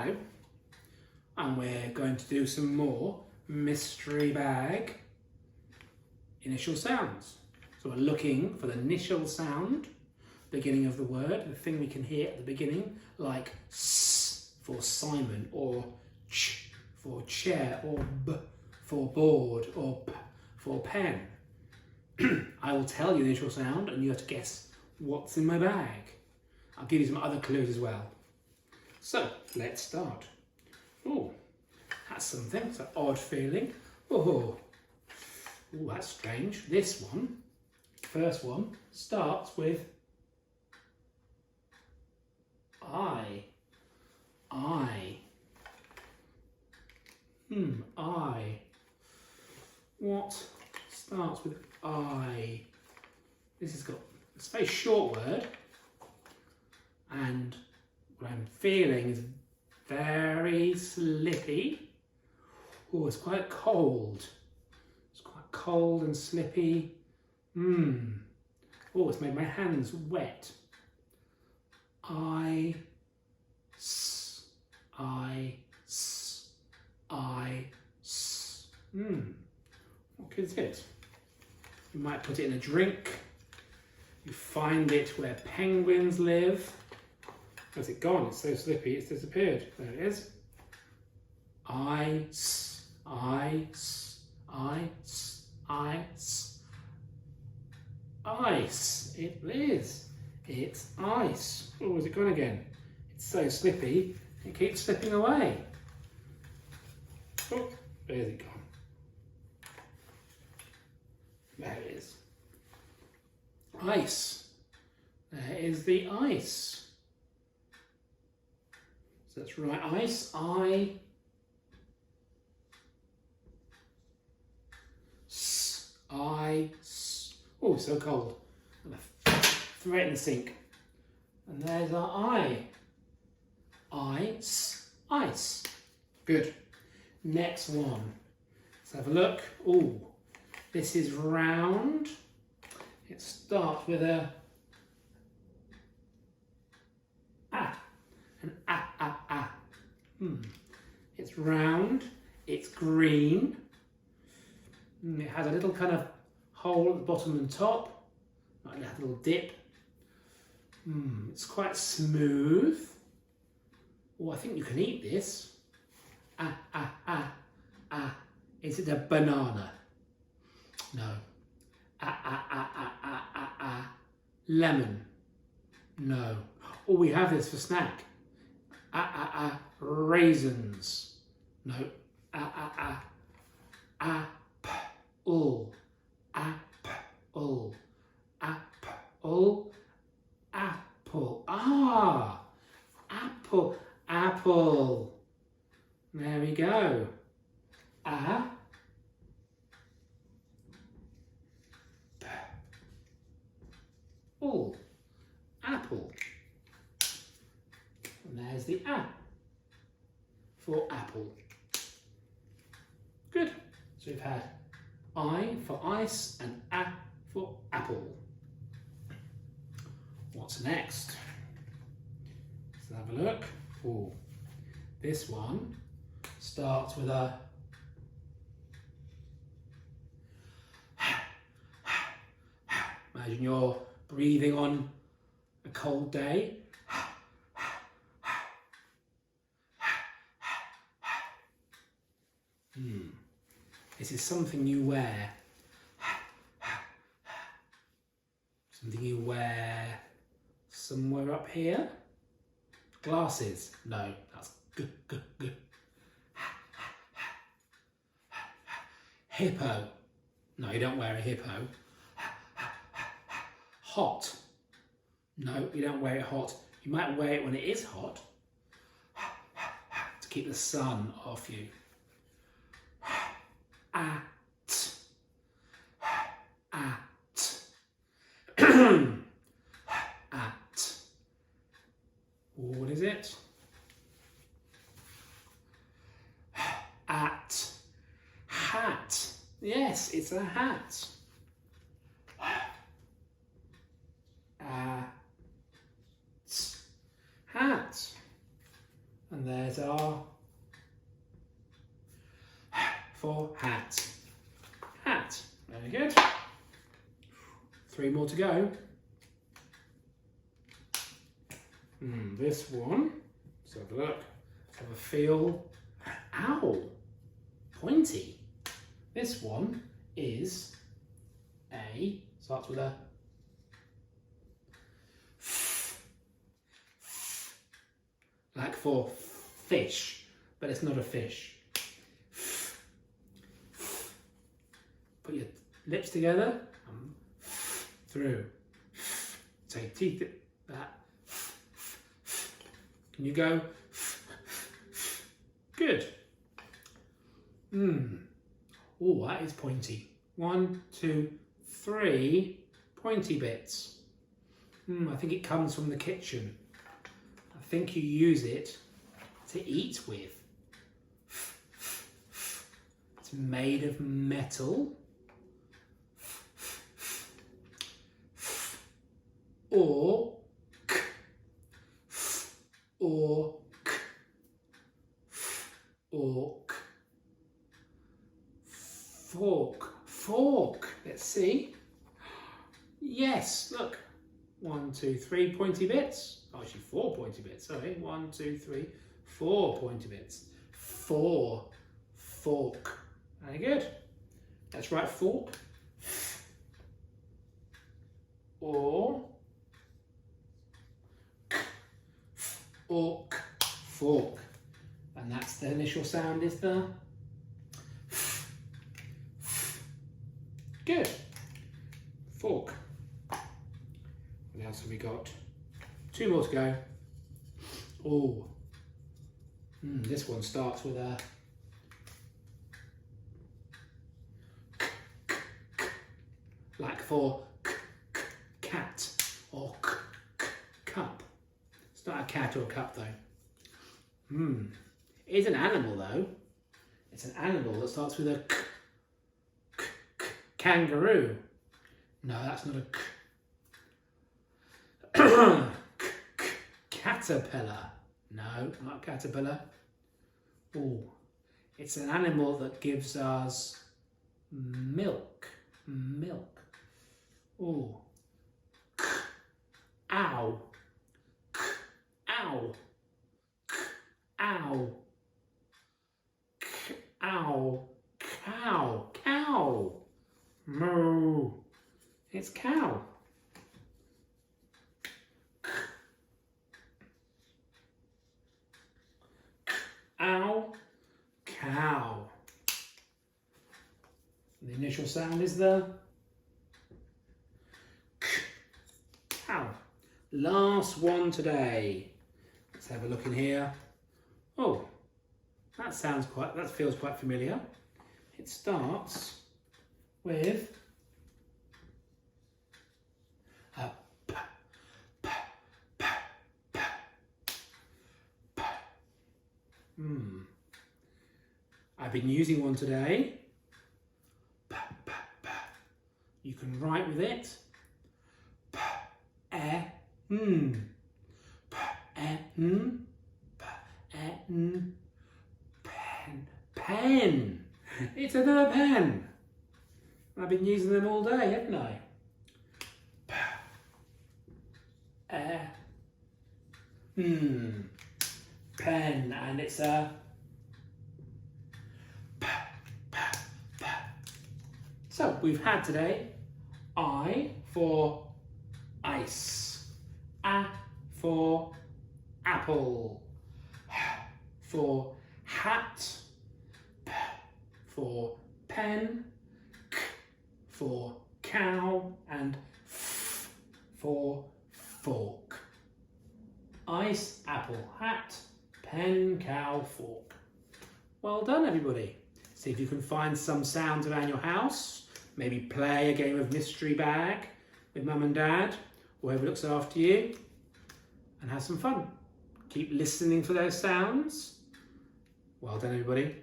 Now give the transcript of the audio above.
now and we're going to do some more mystery bag initial sounds. So we're looking for the initial sound, beginning of the word, the thing we can hear at the beginning, like S for Simon, or Ch for chair, or B for board, or P for pen. I will tell you the initial sound and you have to guess what's in my bag. I'll give you some other clues as well. So, let's start. Oh, that's something. It's an odd feeling. Oh, that's strange. This one, first one, starts with I. I. I. What starts with I? This has got, it's a very short word, and what I'm feeling is very slippy. Oh, it's quite cold. It's quite cold and slippy. Oh, it's made my hands wet. I, S, I, S, I, S. What is it? You might put it in a drink. You find it where penguins live. Where's it gone? It's so slippy, it's disappeared. There it is. Ice, ice, ice, ice. Ice. It is. It's ice. Oh, is it gone again? It's so slippy, it keeps slipping away. Oh, where's it gone? There it is. Ice. There is the ice. So that's right, ice. I. S. I. S. Oh, so cold. I'm going to throw it in the sink. And there's our I. Ice. Ice. Good. Next one. Let's have a look. Oh, this is round. It starts with a ah. An ah, ah, ah. It's round. It's green. It has a little kind of hole at the bottom and top, like a little dip. It's quite smooth. Oh, I think you can eat this. Ah, ah, ah, ah. Is it a banana? No. Ah, ah, ah, ah, ah, ah, ah. Lemon? No. Oh, we have this for snack. Ah, ah, ah. Raisins? No. Ah, ah, ah. Apple. Apple. Apple. Apple. Ah! Apple. Apple. There we go. Apple. Apple. And there's the A for apple. Good. So we've had I for ice and A for apple. What's next? Let's have a look. Oh, this one starts with a imagine you're breathing on a cold day. This is something you wear. Something you wear somewhere up here. Glasses. No, that's good. Hippo. No, you don't wear a hippo. Hot. No, you don't wear it hot. You might wear it when it is hot to keep the sun off you. At. At. What is it? At. Hat. Yes, it's a hat. Hat. And there's our for hat. Hat. Very good. 3 more to go. This one, let's have a look. Let's have a feel. Ow, pointy. This one is starts with a like for fish, but it's not a fish. Put your lips together and through. Take teeth. That. Can you go? Good. Oh, that is pointy. 1, 2, 3 pointy bits. I think it comes from the kitchen. I think you use it to eat with. It's made of metal. Or fork. Let's see. Yes, look. 1, 2, 3 pointy bits. Oh, actually 4 pointy bits. Sorry. 1, 2, 3, 4 pointy bits. 4 fork. Very good. That's right, fork. Or fork. And that's the initial sound is the good. Fork. What else have we got? 2 more to go. Oh, this one starts with a like for cat or cup. It's not a cat or a cup though. It is an animal though. It's an animal that starts with a kangaroo. No, that's not a caterpillar. No, not a caterpillar. Oh, it's an animal that gives us milk. Milk. Oh. Ow. Ow. Ow. Ow. Cow. Cow. Moo. It's cow. Ow. Cow. The initial sound is the cow. Last one today. Let's have a look in here. Oh, that feels quite familiar. It starts with a p, p, p, p, p. I've been using one today. P, p, p. You can write with it. P, e, n. P, e, n. P, e, n. Pen. Pen. It's another pen. I've been using them all day, haven't I? P, e, n. Pen, and it's a p, p, p. So we've had today I for ice, a for apple, h for hat, p for pen, k for cow, and f for fork. Ice, apple, hat, pen, cow, fork. Well done, everybody. See if you can find some sounds around your house. Maybe play a game of mystery bag with mum and dad, or whoever looks after you, and have some fun. Keep listening for those sounds. Well done, everybody.